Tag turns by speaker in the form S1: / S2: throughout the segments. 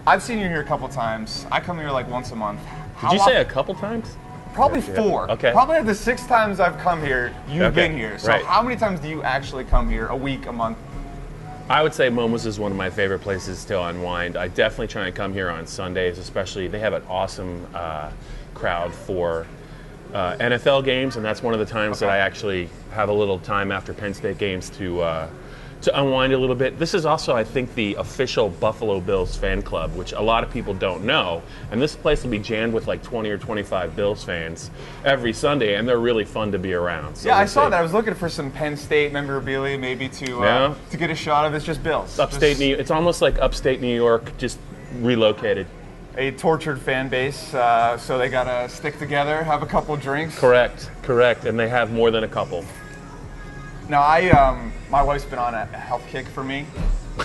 S1: I've seen you here a couple times. I come here like once a month.
S2: Did you say a couple times?
S1: Probably 4.
S2: Okay.
S1: Probably the 6 times I've come here, you've been here. So
S2: right.
S1: how many times do you actually come here? A week, a month?
S2: I would say Momo's is one of my favorite places to unwind. I definitely try and come here on Sundays, especially. They have an awesome crowd for NFL games, and that's one of the times that I actually have a little time after Penn State games to unwind a little bit. This is also, I think, the official Buffalo Bills fan club, which a lot of people don't know. And this place will be jammed with like 20 or 25 Bills fans every Sunday, and they're really fun to be around. So
S1: yeah, I saw that. I was looking for some Penn State memorabilia, maybe to get a shot of. It's just Bills.
S2: Upstate New York. It's almost like upstate New York, just relocated.
S1: A tortured fan base, so they gotta stick together, have a couple drinks.
S2: Correct, and they have more than a couple.
S1: Now, my wife's been on a health kick for me.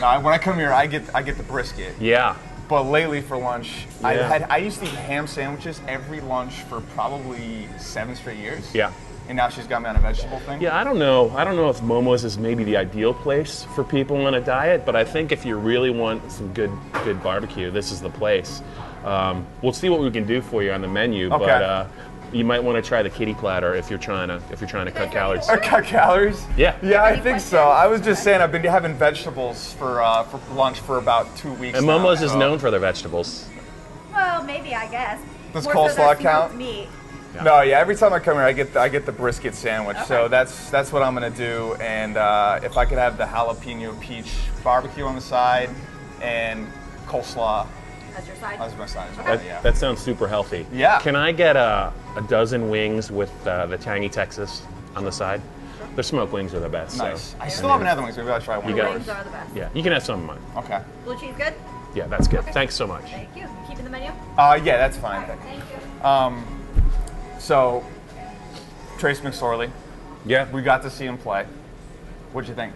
S1: Now, when I come here, I get the brisket.
S2: Yeah.
S1: But lately for lunch, I used to eat ham sandwiches every lunch for probably 7 straight years.
S2: Yeah.
S1: And now she's got me on a vegetable thing.
S2: Yeah, I don't know if Momo's is maybe the ideal place for people on a diet, but I think if you really want some good barbecue, this is the place. We'll see what we can do for you on the menu, but you might want to try the kitty platter if you're trying to cut calories.
S1: Or cut calories?
S2: Yeah.
S1: Yeah, I think so. I was just saying I've been having vegetables for lunch for about 2 weeks
S2: and
S1: now.
S2: And Momo's is known for their vegetables.
S3: Well, maybe, I guess.
S1: Does coleslaw count?
S3: Meat.
S1: Yeah. No, yeah. Every time I come here, I get the brisket sandwich. Okay. So that's what I'm gonna do. And if I could have the jalapeno peach barbecue on the side and coleslaw.
S3: As your side?
S1: As my side as well, yeah.
S2: That sounds super healthy.
S1: Yeah.
S2: Can I get a dozen wings with the tangy Texas on the side? Sure. The smoked wings are the best.
S1: Nice.
S2: So.
S1: I still haven't had the wings. Maybe I'll try one.
S3: The wings are the best.
S2: Yeah, you can have some of mine.
S1: Okay.
S3: Blue cheese good?
S2: Yeah, that's good.
S3: Okay.
S2: Thanks so much.
S3: Thank you. Keeping the menu?
S1: Yeah, that's fine.
S3: Right, thank you.
S1: So, Trace McSorley.
S2: Yeah.
S1: We got to see him play. What'd you think?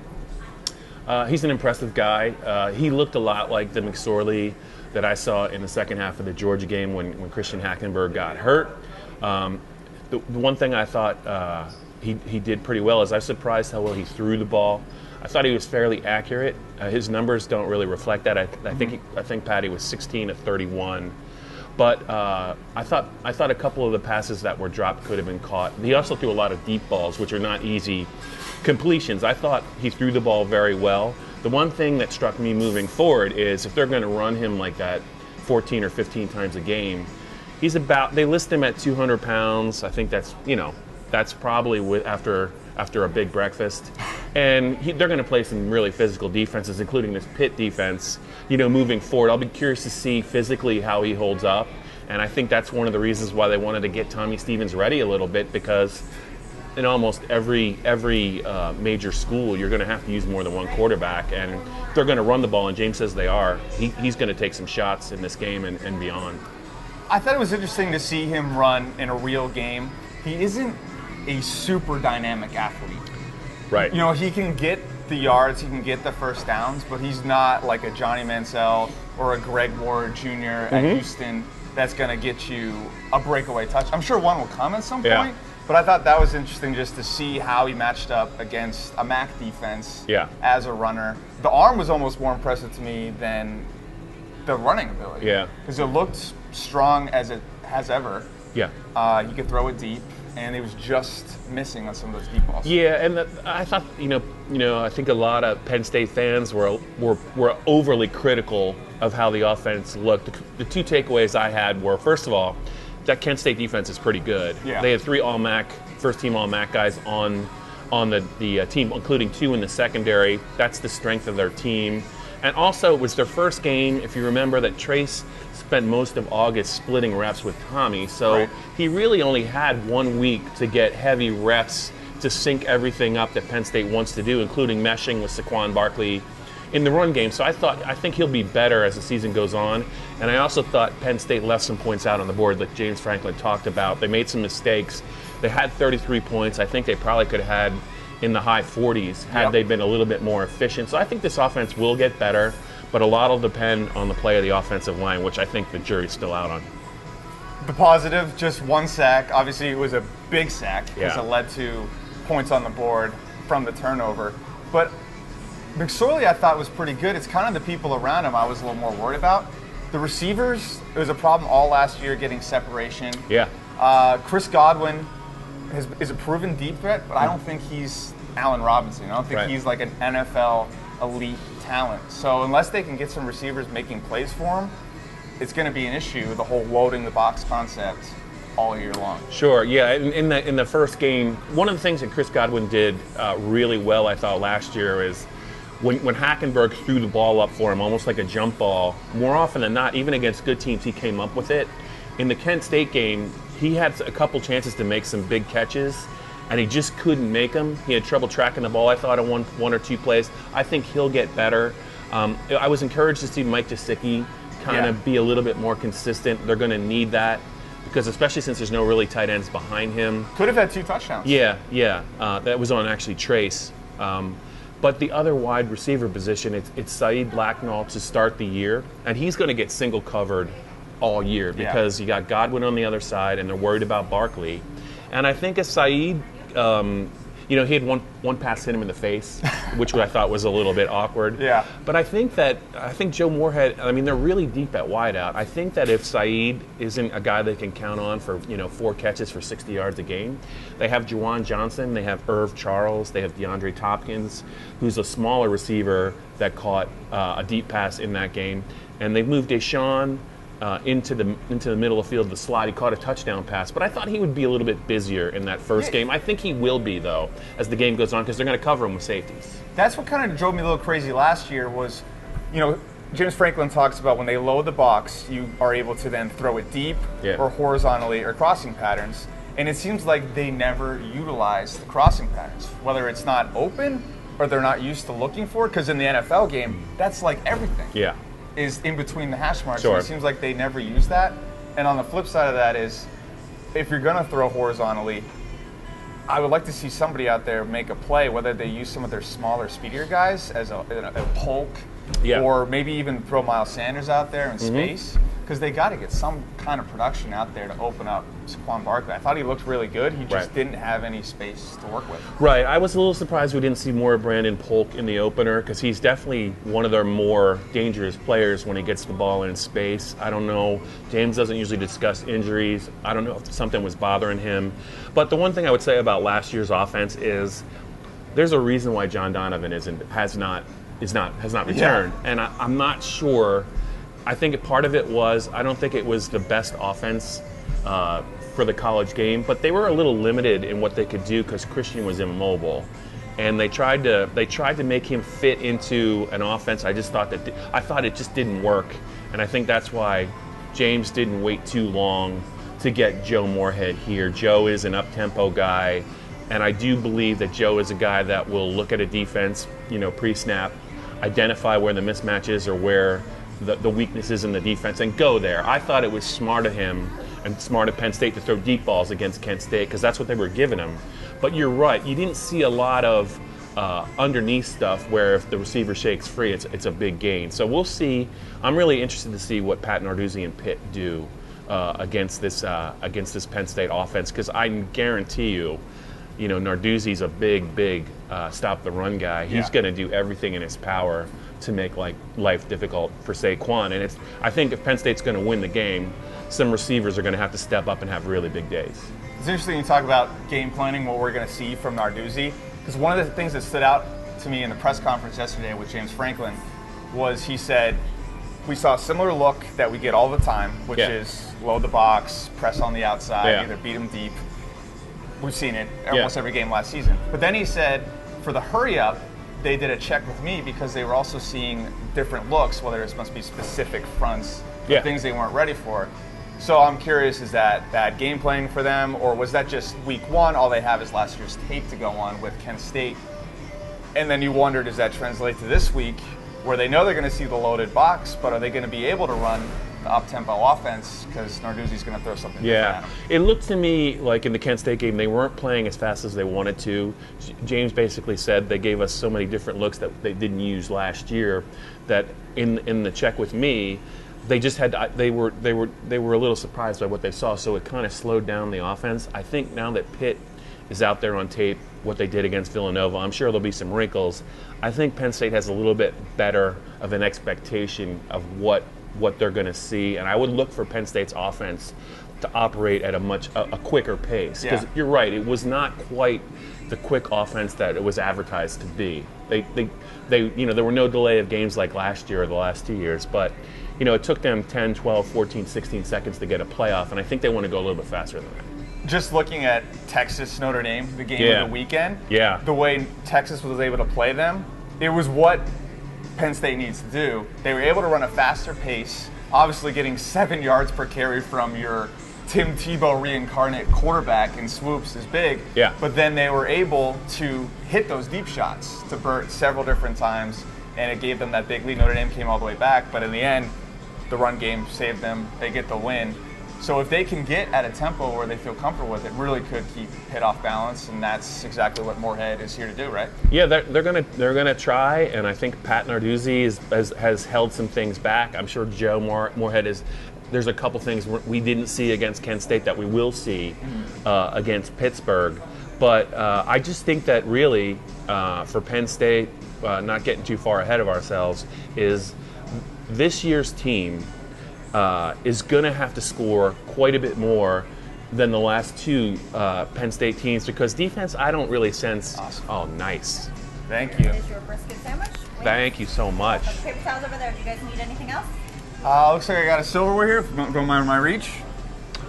S2: He's an impressive guy. He looked a lot like the McSorley that I saw in the second half of the Georgia game when Christian Hackenberg got hurt. The one thing I thought he did pretty well is I was surprised how well he threw the ball. I thought he was fairly accurate. His numbers don't really reflect that. I think Patty was 16 of 31. But I thought a couple of the passes that were dropped could have been caught. He also threw a lot of deep balls, which are not easy completions. I thought he threw the ball very well. The one thing that struck me moving forward is if they're going to run him like that 14 or 15 times a game, they list him at 200 pounds. I think that's probably after a big breakfast. And they're going to play some really physical defenses, including this Pitt defense, moving forward. I'll be curious to see physically how he holds up. And I think that's one of the reasons why they wanted to get Tommy Stevens ready a little bit, because in almost every major school, you're going to have to use more than one quarterback. And they're going to run the ball, and James says they are. He's going to take some shots in this game and beyond.
S1: I thought it was interesting to see him run in a real game. He isn't a super dynamic athlete.
S2: Right.
S1: He can get the yards, he can get the first downs, but he's not like a Johnny Mansell or a Greg Ward Jr. at Houston that's going to get you a breakaway touch. I'm sure one will come at some point, but I thought that was interesting just to see how he matched up against a MAC defense as a runner. The arm was almost more impressive to me than the running ability. Yeah. Because it looked strong as it has ever.
S2: Yeah.
S1: He could throw it deep, and it was just missing on some of those deep balls.
S2: Yeah, and I thought, I think a lot of Penn State fans were overly critical of how the offense looked. The two takeaways I had were, first of all, that Kent State defense is pretty good. Yeah. They had 3 All-MAC, first-team All-MAC guys on the team, including 2 in the secondary. That's the strength of their team. And also, it was their first game, if you remember, that Trace spent most of August splitting reps with Tommy. So he really only had 1 week to get heavy reps to sync everything up that Penn State wants to do, including meshing with Saquon Barkley in the run game. So I think he'll be better as the season goes on. And I also thought Penn State left some points out on the board that James Franklin talked about. They made some mistakes. They had 33 points. I think they probably could have had in the high 40s had they been a little bit more efficient. So I think this offense will get better, but a lot will depend on the play of the offensive line, which I think the jury's still out on.
S1: The positive, just 1 sack. Obviously, it was a big sack because it led to points on the board from the turnover. But McSorley, I thought, was pretty good. It's kind of the people around him I was a little more worried about. The receivers, it was a problem all last year getting separation.
S2: Yeah.
S1: Chris Godwin is a proven deep threat, but I don't think he's Allen Robinson. I don't think he's like an NFL elite talent. So unless they can get some receivers making plays for him, it's going to be an issue, the whole loading the box concept all year long.
S2: Sure, yeah. In the first game, one of the things that Chris Godwin did really well, I thought, last year is when Hackenberg threw the ball up for him, almost like a jump ball, more often than not, even against good teams, he came up with it. In the Kent State game, he had a couple chances to make some big catches, and he just couldn't make them. He had trouble tracking the ball, I thought, on one or two plays. I think he'll get better. I was encouraged to see Mike Gesicki kind of be a little bit more consistent. They're going to need that, because especially since there's no really tight ends behind him.
S1: Could have had 2 touchdowns.
S2: Yeah. That was on actually Trace. But the other wide receiver position, it's Saeed Blacknall to start the year, and he's going to get single covered all year because you got Godwin on the other side, and they're worried about Barkley. And I think as Saeed, he had one pass hit him in the face, which I thought was a little bit awkward.
S1: Yeah.
S2: But I think Joe Moorhead, they're really deep at wideout. I think that if Saeed isn't a guy they can count on for 4 catches for 60 yards a game, they have Juwan Johnson, they have Irv Charles, they have DeAndre Tompkins, who's a smaller receiver that caught a deep pass in that game, and they've moved Deshaun into the middle of the field, the slot. He caught a touchdown pass, but I thought he would be a little bit busier in that first game. I think he will be, though, as the game goes on, because they're going to cover him with safeties.
S1: That's what kind of drove me a little crazy last year was, James Franklin talks about when they load the box, you are able to then throw it deep or horizontally or crossing patterns. And it seems like they never utilize the crossing patterns, whether it's not open or they're not used to looking for it, because in the NFL game, that's like everything.
S2: Yeah.
S1: Is in between the hash marks.
S2: Sure.
S1: So it seems like they never use that. And on the flip side of that is, if you're going to throw horizontally, I would like to see somebody out there make a play, whether they use some of their smaller, speedier guys as a Polk, or maybe even throw Miles Sanders out there in space, because they got to get some kind of production out there to open up Saquon Barkley. I thought he looked really good. He just didn't have any space to work with.
S2: Right. I was a little surprised we didn't see more of Brandon Polk in the opener, because he's definitely one of their more dangerous players when he gets the ball in space. I don't know. James doesn't usually discuss injuries. I don't know if something was bothering him. But the one thing I would say about last year's offense is there's a reason why John Donovan has not returned. And I'm not sure. I think part of it was, I don't think it was the best offense for the college game, but they were a little limited in what they could do because Christian was immobile, and they tried to make him fit into an offense. I thought it just didn't work, and I think that's why James didn't wait too long to get Joe Moorhead here. Joe is an up-tempo guy, and I do believe that Joe is a guy that will look at a defense, pre-snap, identify where the mismatch is or where the weaknesses in the defense, and go there. I thought it was smart of him and smart of Penn State to throw deep balls against Kent State, because that's what they were giving him. But you're right, you didn't see a lot of underneath stuff where if the receiver shakes free, it's a big gain. So we'll see. I'm really interested to see what Pat Narduzzi and Pitt do against this Penn State offense, because I guarantee you, Narduzzi's a big stop the run guy. He's going to do everything in his power to make life difficult for Saquon. And I think if Penn State's going to win the game, some receivers are going to have to step up and have really big days.
S1: It's interesting you talk about game planning, what we're going to see from Narduzzi, because one of the things that stood out to me in the press conference yesterday with James Franklin was he said, we saw a similar look that we get all the time, which is load the box, press on the outside, either beat them deep. We've seen it almost every game last season. But then he said, for the hurry up, they did a check with me because they were also seeing different looks, whether it must be specific fronts, things they weren't ready for. So I'm curious, is that bad game planning for them, or was that just week one, all they have is last year's tape to go on with Kent State? And then you wonder, does that translate to this week, where they know they're going to see the loaded box, but are they going to be able to run the up-tempo offense because Narduzzi's going to throw something different at them?
S2: It looked to me like in the Kent State game, they weren't playing as fast as they wanted to. James basically said they gave us so many different looks that they didn't use last year that in the check with me, they just had to, they were a little surprised by what they saw, so it kind of slowed down the offense. I think now that Pitt is out there on tape, what they did against Villanova, I'm sure there'll be some wrinkles. I think Penn State has a little bit better of an expectation of what what they're going to see, and I would look for Penn State's offense to operate at a quicker pace. Because you're right, it was not quite the quick offense that it was advertised to be. They there were no delay of games like last year or the last 2 years, but it took them 10, 12, 14, 16 seconds to get a playoff, and I think they want to go a little bit faster than that.
S1: Just looking at Texas Notre Dame, the game of the weekend, the way Texas was able to play them, it was what Penn State needs to do. They were able to run a faster pace, obviously getting 7 yards per carry from your Tim Tebow reincarnate quarterback in swoops is big.
S2: Yeah.
S1: But then they were able to hit those deep shots to Burt several different times, and it gave them that big lead. Notre Dame came all the way back, but in the end, the run game saved them. They get the win. So if they can get at a tempo where they feel comfortable with it, really could keep Pitt off balance, and that's exactly what Moorhead is here to do, right?
S2: Yeah, they're gonna try, and I think Pat Narduzzi has held some things back. I'm sure Joe Moorhead is. There's a couple things we didn't see against Kent State that we will see against Pittsburgh. But I just think that really for Penn State, not getting too far ahead of ourselves, is this year's team is going to have to score quite a bit more than the last two Penn State teams, because defense I don't really sense.
S1: Awesome.
S2: Oh, nice.
S1: Thank you.
S3: Here's your brisket sandwich.
S2: Thank you so much.
S3: Paper towels over there. Do you guys need anything else?
S1: Looks like I got a silverware here. If you don't mind my reach.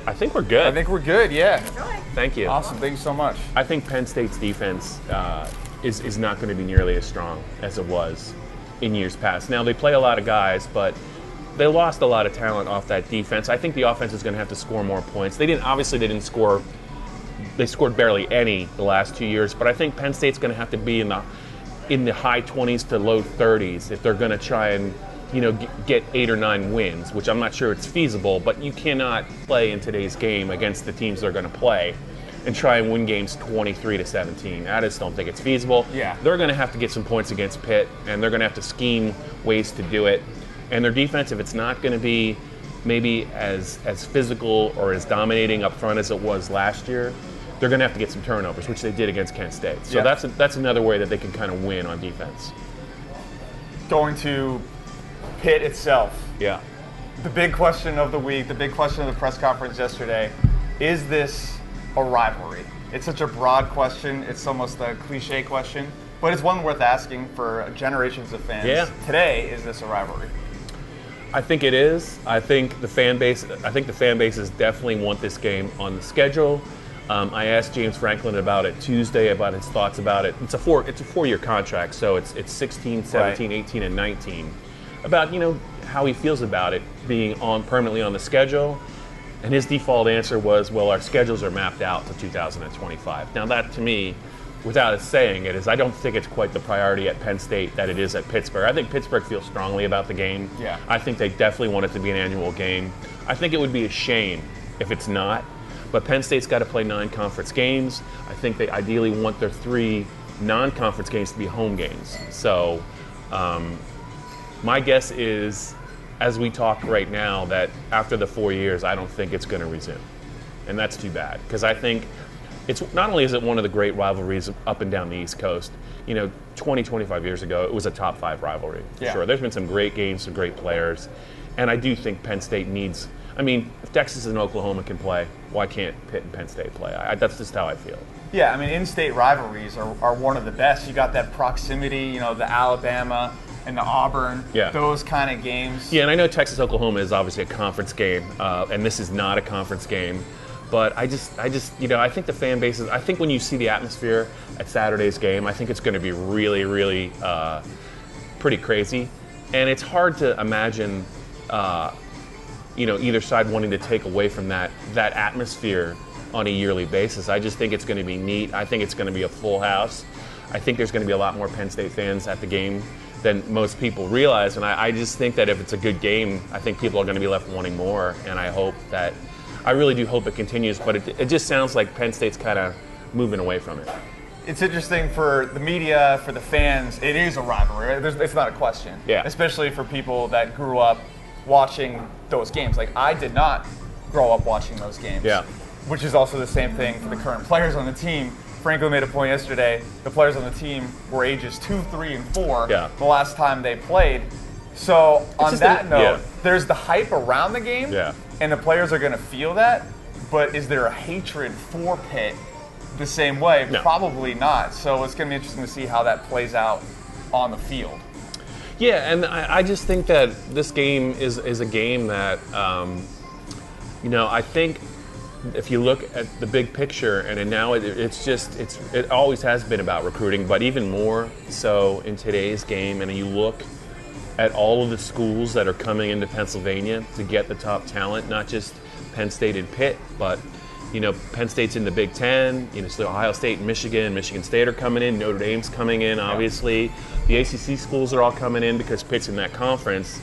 S2: I think we're good.
S1: I think we're good, yeah.
S3: Enjoy.
S2: Thank you.
S1: Awesome, thank you so much.
S2: I think Penn State's defense is not going to be nearly as strong as it was in years past. Now, they play a lot of guys, but they lost a lot of talent off that defense. I think the offense is going to have to score more points. They didn't score. They scored barely any the last 2 years, but I think Penn State's going to have to be in the high 20s to low 30s if they're going to try and get 8 or 9 wins, which I'm not sure it's feasible, but you cannot play in today's game against the teams they're going to play and try and win games 23-17. I just don't think it's feasible.
S1: Yeah.
S2: They're going to have to get some points against Pitt, and they're going to have to scheme ways to do it. And their defense, if it's not going to be maybe as physical or as dominating up front as it was last year, they're going to have to get some turnovers, which they did against Kent State. So that's another way that they can kind of win on defense.
S1: Going to Pitt itself.
S2: Yeah.
S1: The big question of the week, the big question of the press conference yesterday, is this a rivalry? It's such a broad question. It's almost a cliche question, but it's one worth asking for generations of fans.
S2: Yeah.
S1: Today, is this a rivalry?
S2: I think it is. I think the fan bases definitely want this game on the schedule. I asked James Franklin about it Tuesday, about his thoughts about it. It's a 4-year contract, so it's 16, 17, 18, and 19. About how he feels about it being permanently on the schedule, and his default answer was, well, our schedules are mapped out to 2025. Now that, to me, without saying it, is I don't think it's quite the priority at Penn State that it is at Pittsburgh. I think Pittsburgh feels strongly about the game.
S1: Yeah.
S2: I think they definitely want it to be an annual game. I think it would be a shame if it's not, but Penn State's got to play 9 conference games. I think they ideally want their 3 non-conference games to be home games. So my guess is, as we talk right now, that after the 4 years, I don't think it's going to resume. And that's too bad, because I think it's not only is it one of the great rivalries up and down the East Coast, 20, 25 years ago, it was a top 5 rivalry.
S1: Yeah.
S2: Sure, there's been some great games, some great players, and I do think Penn State needs, if Texas and Oklahoma can play, why can't Pitt and Penn State play? That's just how I feel.
S1: Yeah, in-state rivalries are one of the best. You got that proximity, the Alabama and the Auburn, those kind of games.
S2: Yeah, and I know Texas-Oklahoma is obviously a conference game, and this is not a conference game. But I think the fan bases, I think when you see the atmosphere at Saturday's game, I think it's going to be really, really pretty crazy. And it's hard to imagine, either side wanting to take away from that atmosphere on a yearly basis. I just think it's going to be neat. I think it's going to be a full house. I think there's going to be a lot more Penn State fans at the game than most people realize. And I just think that if it's a good game, I think people are going to be left wanting more. And I really do hope it continues, but it just sounds like Penn State's kind of moving away from it.
S1: It's interesting for the media, for the fans, it is a rivalry. It's not a question.
S2: Yeah.
S1: Especially for people that grew up watching those games. Like, I did not grow up watching those games.
S2: Yeah.
S1: Which is also the same thing for the current players on the team. Franklin made a point yesterday, the players on the team were ages 2, 3, and 4 the last time they played. So on
S2: just
S1: that note,
S2: yeah.
S1: there's the hype around the game,
S2: Yeah.
S1: and the players are going to feel that. But is there a hatred for Pitt the same way?
S2: No.
S1: Probably not. So it's going to be interesting to see how that plays out on the field.
S2: Yeah, and I just think that this game is a game that, I think if you look at the big picture, and now it always has been about recruiting, but even more so in today's game. And you look at all of the schools that are coming into Pennsylvania to get the top talent, not just Penn State and Pitt, but Penn State's in the Big Ten. So Ohio State and Michigan State are coming in. Notre Dame's coming in, obviously. The ACC schools are all coming in because Pitt's in that conference.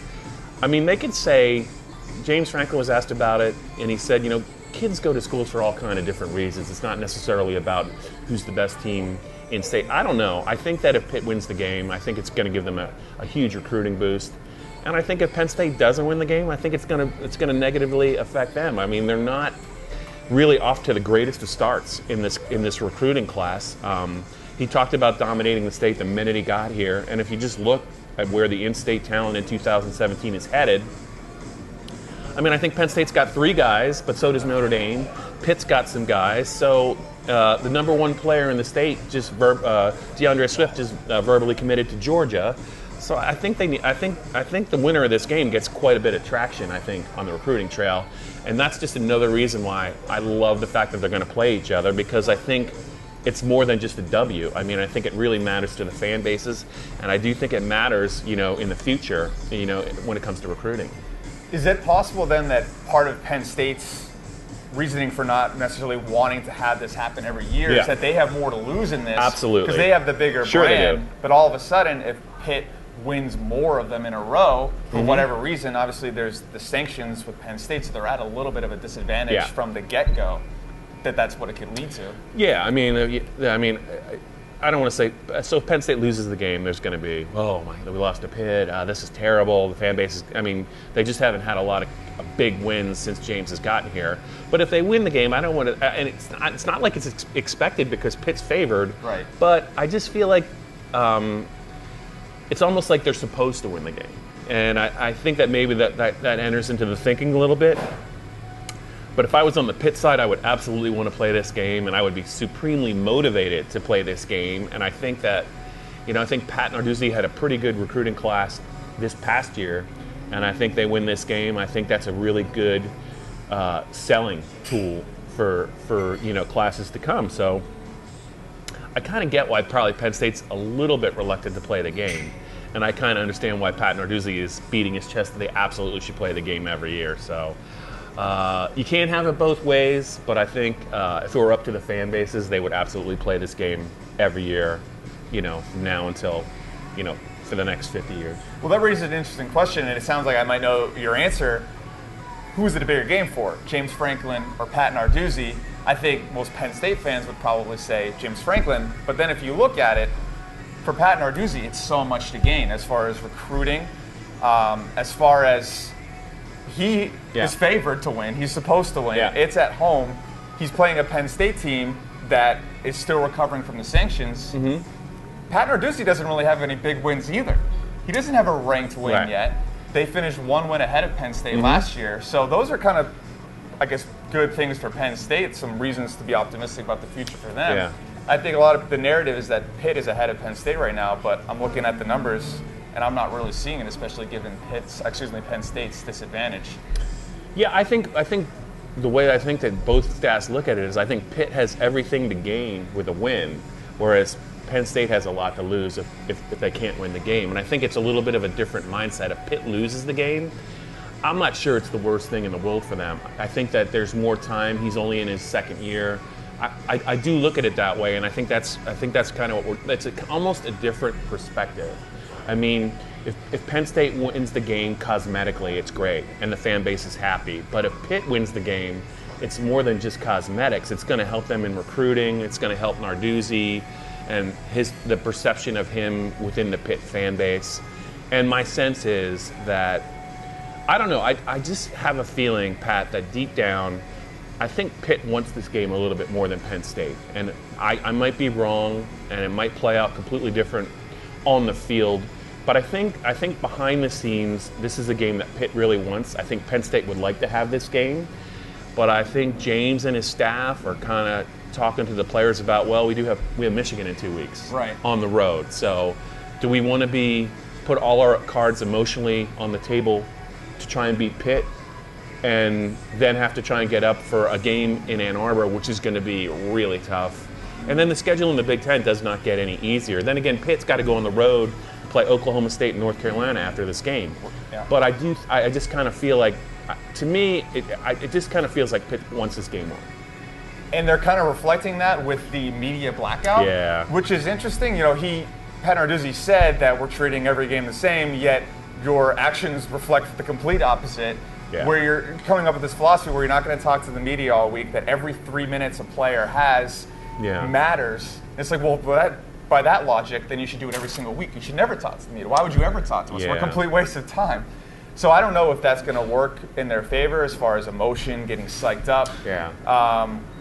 S2: I mean, they could say, James Franklin was asked about it, and he said, kids go to schools for all kind of different reasons. It's not necessarily about who's the best team in state. I don't know. I think that if Pitt wins the game, I think it's going to give them a huge recruiting boost. And I think if Penn State doesn't win the game, I think it's going to negatively affect them. I mean, they're not really off to the greatest of starts in this recruiting class. He talked about dominating the state the minute he got here, and if you just look at where the in-state talent in 2017 is headed, I mean, I think Penn State's got 3 guys, but so does Notre Dame. Pitt's got some guys. So the number 1 player in the state, DeAndre Swift, just verbally committed to Georgia. So I think the winner of this game gets quite a bit of traction, I think, on the recruiting trail. And that's just another reason why I love the fact that they're going to play each other, because I think it's more than just a W. I mean, I think it really matters to the fan bases, and I do think it matters, in the future, when it comes to recruiting.
S1: Is it possible then that part of Penn State's reasoning for not necessarily wanting to have this happen every year is that they have more to lose in this?
S2: Absolutely.
S1: Because they have the bigger
S2: Sure
S1: brand.
S2: they do.
S1: But all of a sudden, if Pitt wins more of them in a row, for whatever reason, obviously there's the sanctions with Penn State, so they're at a little bit of a disadvantage from the get-go. That's what it could lead to.
S2: Yeah, I mean, I don't want to say. So if Penn State loses the game, there's going to be, we lost to Pitt. This is terrible. The fan base is. I mean, they just haven't had a lot of big wins since James has gotten here. But if they win the game, I don't want to. And it's not like it's expected because Pitt's favored.
S1: Right.
S2: But I just feel like it's almost like they're supposed to win the game, and I think that maybe that enters into the thinking a little bit. But if I was on the Pitt side, I would absolutely want to play this game, and I would be supremely motivated to play this game. And I think that, I think Pat Narduzzi had a pretty good recruiting class this past year, and I think they win this game. I think that's a really good selling tool for classes to come. So I kind of get why probably Penn State's a little bit reluctant to play the game, and I kind of understand why Pat Narduzzi is beating his chest that they absolutely should play the game every year. So. You can't have it both ways, but I think if it were up to the fan bases, they would absolutely play this game every year, from now until, for the next 50 years.
S1: Well, that raises an interesting question, and it sounds like I might know your answer. Who is it a bigger game for, James Franklin or Pat Narduzzi? I think most Penn State fans would probably say James Franklin, but then if you look at it, for Pat Narduzzi, it's so much to gain as far as recruiting, as far as he is favored to win. He's supposed to win.
S2: Yeah.
S1: It's at home. He's playing a Penn State team that is still recovering from the sanctions. Mm-hmm. Pat Narduzzi doesn't really have any big wins either. He doesn't have a ranked win yet. They finished 1 win ahead of Penn State last year. So those are kind of, I guess, good things for Penn State, some reasons to be optimistic about the future for them.
S2: Yeah.
S1: I think a lot of the narrative is that Pitt is ahead of Penn State right now, but I'm looking at the numbers and I'm not really seeing it, especially given Penn State's disadvantage.
S2: Yeah, I think the way I think that both stats look at it is I think Pitt has everything to gain with a win, whereas Penn State has a lot to lose if they can't win the game. And I think it's a little bit of a different mindset. If Pitt loses the game, I'm not sure it's the worst thing in the world for them. I think that there's more time. He's only in his second year. I do look at it that way, and I think that's kind of that's almost a different perspective. I mean, if Penn State wins the game cosmetically, it's great, and the fan base is happy. But if Pitt wins the game, it's more than just cosmetics. It's going to help them in recruiting. It's going to help Narduzzi and the perception of him within the Pitt fan base. And my sense is that, I don't know, I just have a feeling, Pat, that deep down, I think Pitt wants this game a little bit more than Penn State. And I might be wrong, and it might play out completely different on the field, But I think behind the scenes, this is a game that Pitt really wants. I think Penn State would like to have this game, but I think James and his staff are kind of talking to the players about, well, we have Michigan in 2 weeks,
S1: right,
S2: on the road. So, do we want to put all our cards emotionally on the table to try and beat Pitt, and then have to try and get up for a game in Ann Arbor, which is going to be really tough? And then the schedule in the Big Ten does not get any easier. Then again, Pitt's got to go on the road, play Oklahoma State and North Carolina after this game.
S1: Yeah.
S2: But I just kind of feel like, to me, it just kind of feels like Pitt wants this game won.
S1: And they're kind of reflecting that with the media blackout,
S2: yeah,
S1: which is interesting. Pat Narduzzi said that we're treating every game the same, yet your actions reflect the complete opposite.
S2: Yeah.
S1: Where you're coming up with this philosophy where you're not going to talk to the media all week, that every 3 minutes a player has matters. It's like, well, by that logic, then you should do it every single week. You should never talk to the media. Why would you ever talk to us? We're a complete waste of time. So I don't know if that's going to work in their favor as far as emotion, getting psyched up.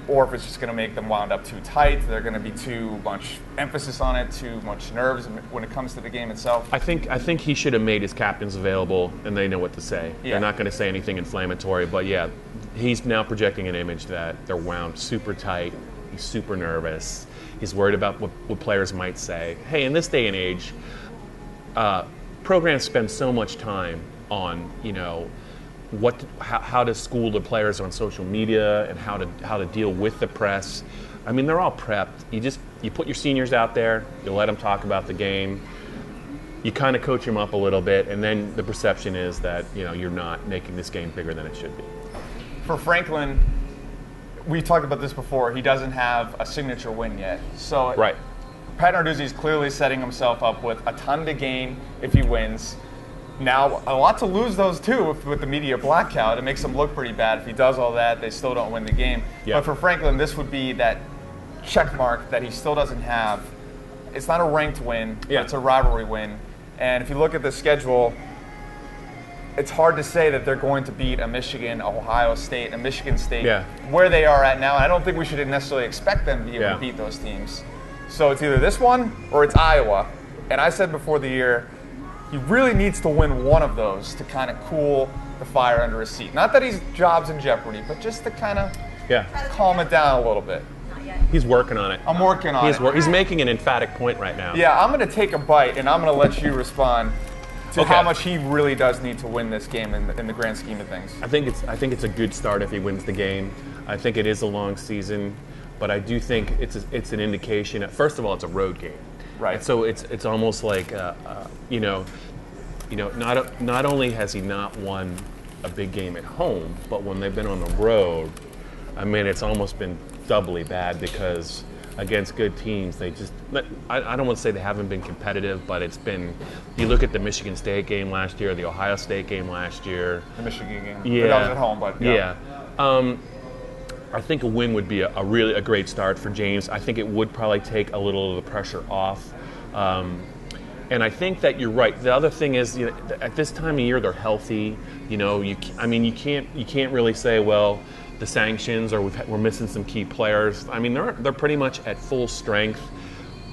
S1: Or if it's just going to make them wound up too tight. They're going to be too much emphasis on it, too much nerves when it comes to the game itself.
S2: I think he should have made his captains available, and they know what to say.
S1: Yeah.
S2: They're not going to say anything inflammatory, but yeah, he's now projecting an image that they're wound super tight. He's super nervous. He's worried about what players might say. Hey, in this day and age, programs spend so much time on, how to school the players on social media and how to deal with the press. I mean, they're all prepped. You put your seniors out there, you let them talk about the game, you kind of coach them up a little bit, and then the perception is that you're not making this game bigger than it should be.
S1: For Franklin, we talked about this before. He doesn't have a signature win yet, so
S2: right.
S1: Pat Narduzzi is clearly setting himself up with a ton to gain if he wins. Now, a lot to lose those too with the media blackout. It makes him look pretty bad. If he does all that, they still don't win the game.
S2: Yeah.
S1: But for Franklin, this would be that check mark that he still doesn't have. It's not a ranked win, but it's a rivalry win. And if you look at the schedule, it's hard to say that they're going to beat a Michigan, Ohio State, a Michigan State, where they are at now. And I don't think we should necessarily expect them to be able to beat those teams. So it's either this one or it's Iowa. And I said before the year, he really needs to win one of those to kind of cool the fire under his seat. Not that his job's in jeopardy, but just to kind of calm it down a little bit.
S2: He's working on it.
S1: I'm working on it.
S2: He's making an emphatic point right now.
S1: Yeah, I'm going to take a bite, and I'm going to let you respond to how much he really does need to win this game in the grand scheme of things.
S2: I think it's a good start if he wins the game. I think it is a long season, but I do think it's an indication. First of all, it's a road game.
S1: Right.
S2: And so it's almost like not only has he not won a big game at home, but when they've been on the road, I mean, it's almost been doubly bad because against good teams, they just, I don't want to say they haven't been competitive, but it's been, you look at the Michigan State game last year, the Ohio State game last year.
S1: The Michigan game.
S2: Yeah.
S1: That was at home, but
S2: I think a win would be a really great start for James. I think it would probably take a little of the pressure off. And I think that you're right. The other thing is, at this time of year, they're healthy. You can't really say, well, the sanctions or we're missing some key players. I mean, they're pretty much at full strength.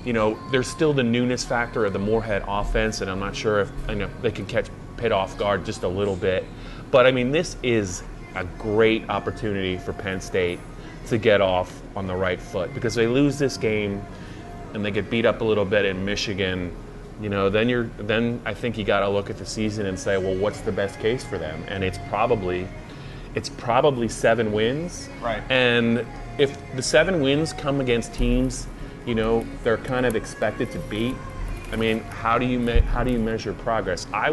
S2: There's still the newness factor of the Moorhead offense, and I'm not sure if they can catch Pitt off guard just a little bit. But I mean, this is a great opportunity for Penn State to get off on the right foot, because they lose this game and they get beat up a little bit in Michigan. Then I think you got to look at the season and say, well, what's the best case for them? And it's probably 7 wins.
S1: Right.
S2: And if the 7 wins come against teams, they're kind of expected to beat. I mean, how do you measure progress? I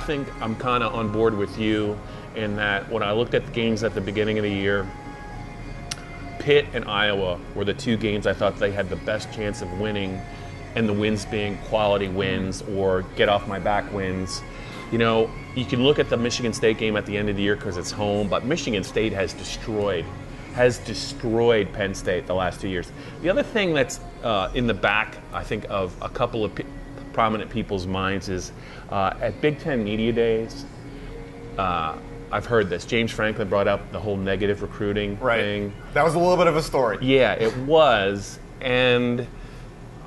S2: think I'm kind of on board with you in that when I looked at the games at the beginning of the year, Pitt and Iowa were the 2 games I thought they had the best chance of winning, and the wins being quality wins or get off my back wins. You can look at the Michigan State game at the end of the year because it's home, but Michigan State has destroyed Penn State the last 2 years. The other thing that's in the back, I think, of a couple of prominent people's minds is at Big Ten Media Days, I've heard this. James Franklin brought up the whole negative recruiting thing.
S1: That was a little bit of a story.
S2: Yeah, it was. And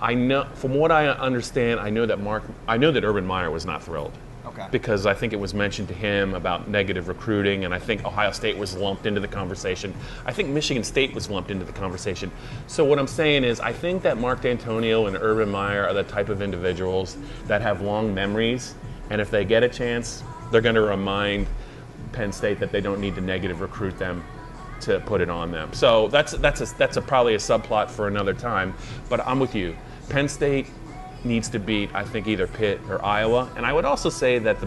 S2: I know, from what I understand, I know that Urban Meyer was not thrilled.
S1: Okay.
S2: Because I think it was mentioned to him about negative recruiting, and I think Ohio State was lumped into the conversation. I think Michigan State was lumped into the conversation. So what I'm saying is I think that Mark D'Antonio and Urban Meyer are the type of individuals that have long memories, and if they get a chance, they're going to remind Penn State that they don't need to negative recruit them to put it on them. So that's probably a subplot for another time, but I'm with you. Penn State needs to beat, I think, either Pitt or Iowa. And I would also say that the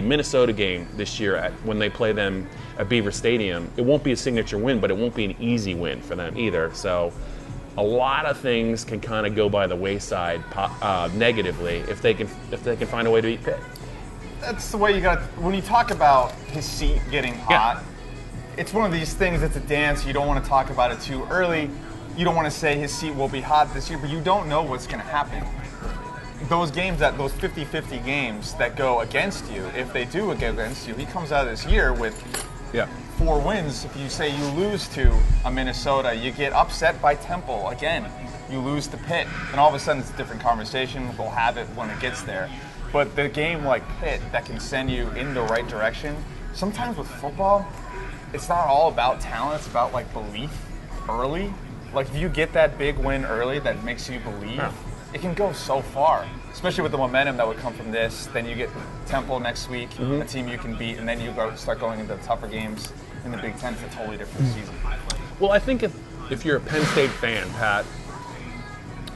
S2: Minnesota game this year, when they play them at Beaver Stadium, it won't be a signature win, but it won't be an easy win for them either. So a lot of things can kind of go by the wayside negatively if they can find a way to beat Pitt.
S1: That's the way you got. When you talk about his seat getting hot, it's one of these things. It's a dance. You don't want to talk about it too early. You don't want to say his seat will be hot this year, but you don't know what's going to happen. Those games, those 50-50 games that go against you, if they do go against you, he comes out of this year with 4 wins. If you say you lose to a Minnesota, you get upset by Temple again. You lose to Pitt, and all of a sudden it's a different conversation. We'll have it when it gets there. But the game like Pitt that can send you in the right direction, sometimes with football, it's not all about talent. It's about like belief early. Like if you get that big win early that makes you believe, it can go so far, especially with the momentum that would come from this. Then you get Temple next week, a team you can beat, and then you start going into the tougher games in the Big Ten. It's a totally different season.
S2: Well, I think if you're a Penn State fan, Pat,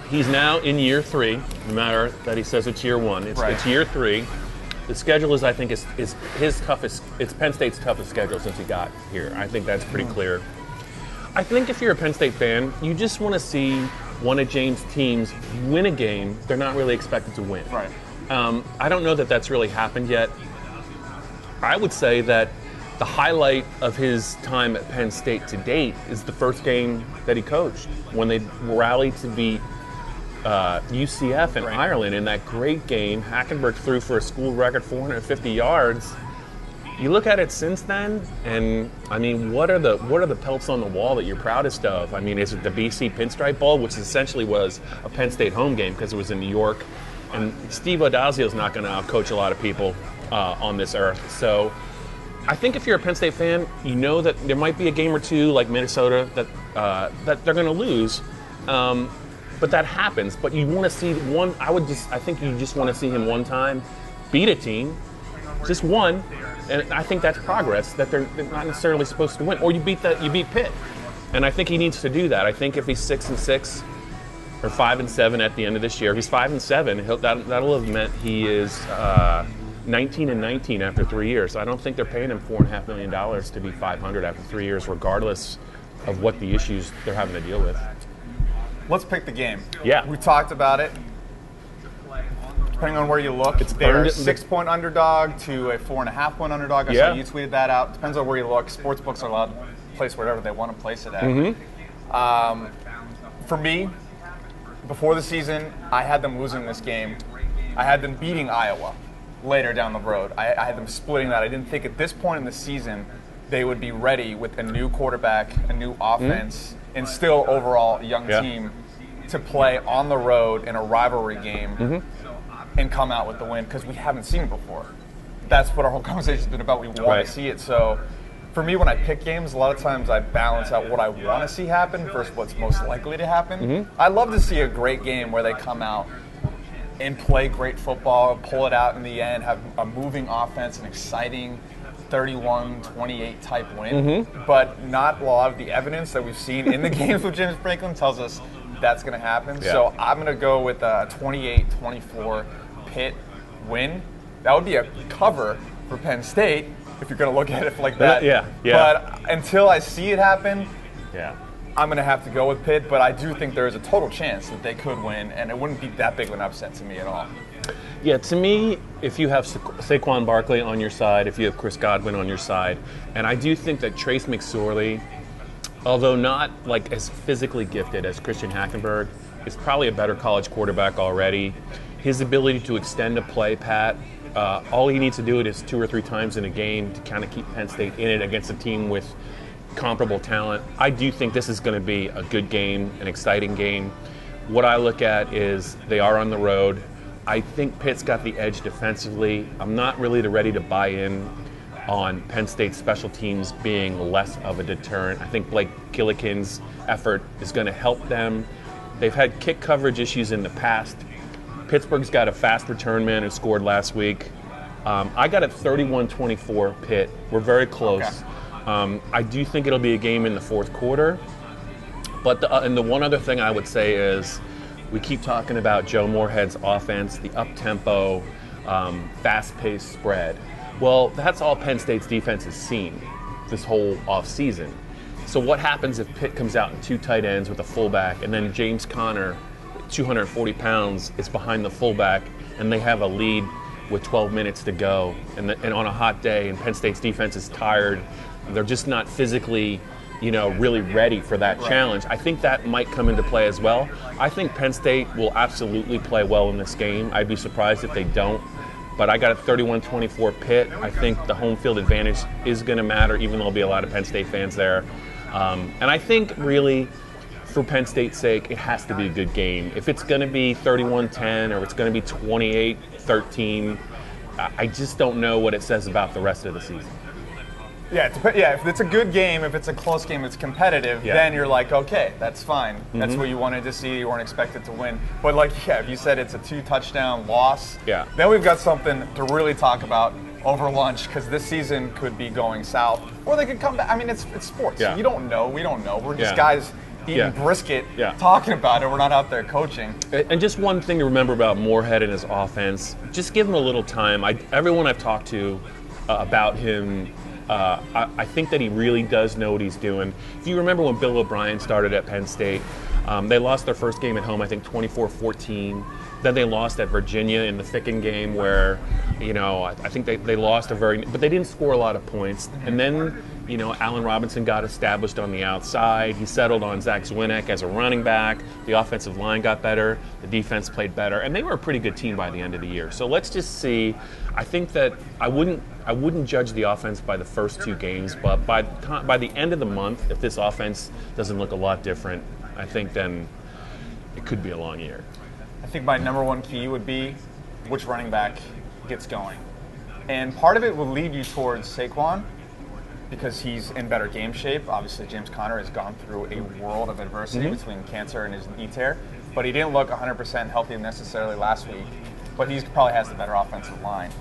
S2: he's now in year 3, no matter that he says it's year 1. It's year 3. The schedule is, I think, is his toughest. It's Penn State's toughest schedule since he got here. I think that's pretty clear. I think if you're a Penn State fan, you just want to see one of James' teams win a game they're not really expected to win.
S1: Right.
S2: I don't know that that's really happened yet. I would say that the highlight of his time at Penn State to date is the first game that he coached when they rallied to beat UCF in Ireland in that great game. Hackenberg threw for a school record 450 yards. You look at it since then, and I mean, what are the pelts on the wall that you're proudest of? I mean, is it the BC Pinstripe Bowl, which essentially was a Penn State home game because it was in New York, and Steve Odazio's not going to outcoach a lot of people on this earth. So, I think if you're a Penn State fan, you know that there might be a game or two like Minnesota that they're going to lose, but that happens. But you want to see one. I think you just want to see him one time beat a team, just one. And I think that's progress that they're not necessarily supposed to win. Or you beat Pitt, and I think he needs to do that. I think if he's 6-6 or 5-7 at the end of this year, if he's 5-7, that'll have meant he is 19-19 after 3 years. I don't think they're paying him $4.5 million to be 500 after 3 years, regardless of what the issues they're having to deal with.
S1: Let's pick the game.
S2: Yeah,
S1: we talked about it. Depending on where you look, they're a 6-point underdog to a 4.5-point underdog. I saw you tweeted that out. Depends on where you look. Sportsbooks are allowed to place wherever they want to place it at. For me, before the season, I had them losing this game. I had them beating Iowa later down the road. I had them splitting that. I didn't think at this point in the season they would be ready with a new quarterback, a new offense, and still overall a young team to play on the road in a rivalry game and come out with the win, because we haven't seen it before. That's what our whole conversation's been about. We want to see it. So for me, when I pick games, a lot of times I balance out what I want to see happen versus what's most likely to happen. I love to see a great game where they come out and play great football, pull it out in the end, have a moving offense, an exciting 31-28 type win. But not a lot of the evidence that we've seen in the games with James Franklin tells us that's going to happen. So I'm going to go with a 28-24 Pitt win. That would be a cover for Penn State if you're going to look at it like that. But until I see it happen, I'm going to have to go with Pitt. But I do think there is a total chance that they could win, and it wouldn't be that big of an upset to me at all.
S2: Yeah, to me, if you have Saquon Barkley on your side, if you have Chris Godwin on your side, and I do think that Trace McSorley, although not like as physically gifted as Christian Hackenberg, is probably a better college quarterback already. His ability to extend a play, Pat, all he needs to do it is 2 or 3 times in a game to kind of keep Penn State in it against a team with comparable talent. I do think this is going to be a good game, an exciting game. what I look at is they are on the road. I think Pitt's got the edge defensively. I'm not really ready to buy in on Penn State's special teams being less of a deterrent. I think Blake Gillikin's effort is going to help them. They've had kick coverage issues in the past. Pittsburgh's got a fast return man who scored last week. I got it 31-24 Pitt. We're very close. Okay. I do think it'll be a game in the fourth quarter. But the one other thing I would say is we keep talking about Joe Moorhead's offense, the up-tempo, fast-paced spread. Well, that's all Penn State's defense has seen this whole offseason. So what happens if Pitt comes out in two tight ends with a fullback, and then James Conner, 240 pounds, is behind the fullback, and they have a lead with 12 minutes to go, and on a hot day, and Penn State's defense is tired, they're just not physically, really ready for that challenge. I think that might come into play as well. I think Penn State will absolutely play well in this game. I'd be surprised if they don't. But I got a 31-24 Pitt. I think the home field advantage is going to matter, even though there'll be a lot of Penn State fans there. And I think really, for Penn State's sake, it has to be a good game. If it's going to be 31-10 or it's going to be 28-13, I just don't know what it says about the rest of the season.
S1: Yeah, if it's a good game, if it's a close game, it's competitive, then you're like, okay, that's fine. That's what you wanted to see. You weren't expected to win. But if you said it's a 2-touchdown loss, then we've got something to really talk about over lunch, because this season could be going south, or they could come back. I mean, it's sports.
S2: Yeah.
S1: You don't know. We don't know. We're just guys eating brisket, talking about it. We're not out there coaching.
S2: And just one thing to remember about Moorhead and his offense, just give him a little time. Everyone I've talked to about him, I think that he really does know what he's doing. If you remember when Bill O'Brien started at Penn State, they lost their first game at home, I think 24-14. Then they lost at Virginia in the Ficken game where, I think they lost but they didn't score a lot of points. And then, Allen Robinson got established on the outside. He settled on Zach Zwinek as a running back. The offensive line got better. The defense played better. And they were a pretty good team by the end of the year. So let's just see. I think that I wouldn't judge the offense by the first two games, but by the end of the month, if this offense doesn't look a lot different, I think then it could be a long year.
S1: I think my number one key would be which running back gets going. And part of it will lead you towards Saquon, because he's in better game shape. Obviously, James Conner has gone through a world of adversity between cancer and his knee tear, but he didn't look 100% healthy necessarily last week, but he probably has the better offensive line.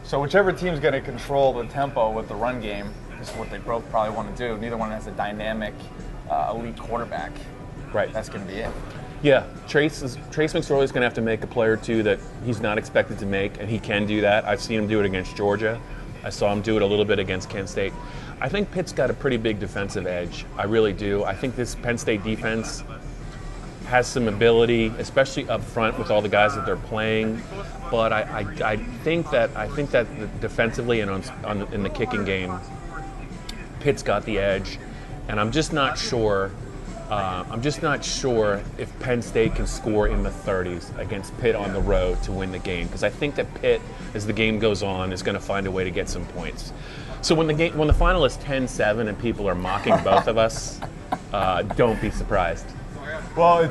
S1: So whichever team's going to control the tempo with the run game is what they both probably want to do. Neither one has a dynamic, elite quarterback.
S2: Right.
S1: That's going to be it.
S2: Yeah, Trace McSorley's going to have to make a play or two that he's not expected to make, and he can do that. I've seen him do it against Georgia. I saw him do it a little bit against Kent State. I think Pitt's got a pretty big defensive edge. I really do. I think this Penn State defense has some ability, especially up front with all the guys that they're playing. But I think that defensively and in the kicking game, Pitt's got the edge, and I'm just not sure if Penn State can score in the 30s against Pitt on the road to win the game, because I think that Pitt, as the game goes on, is going to find a way to get some points. So when the final is 10-7 and people are mocking both of us, don't be surprised.
S1: Well,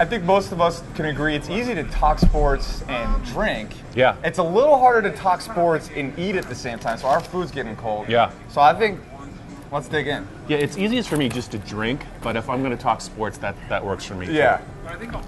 S1: I think most of us can agree it's easy to talk sports and drink.
S2: Yeah.
S1: It's a little harder to talk sports and eat at the same time, so our food's getting cold.
S2: Yeah.
S1: So I think let's dig in.
S2: Yeah, it's easiest for me just to drink, but if I'm going to talk sports, that works for me
S1: Yeah.
S2: too.